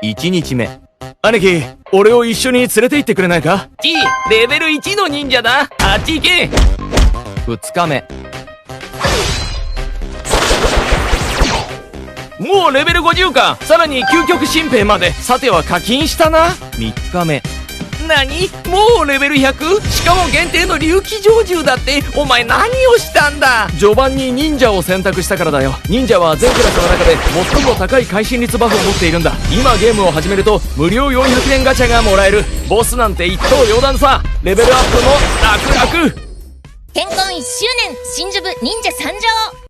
1日目。兄貴、俺を一緒に連れて行ってくれないか？レベル1の忍者だ。あっち行け。2日目。もうレベル50か。さらに究極新兵まで。さては課金したな。3日目。何？もうレベル 100？ しかも限定の竜騎乗獣だって。お前何をしたんだ？序盤に忍者を選択したからだよ。忍者は全クラスの中で最も高い会心率バフを持っているんだ。今ゲームを始めると無料400円ガチャがもらえる。ボスなんて一刀両断さ。レベルアップも楽々。健婚1周年新ジョブ忍者参上。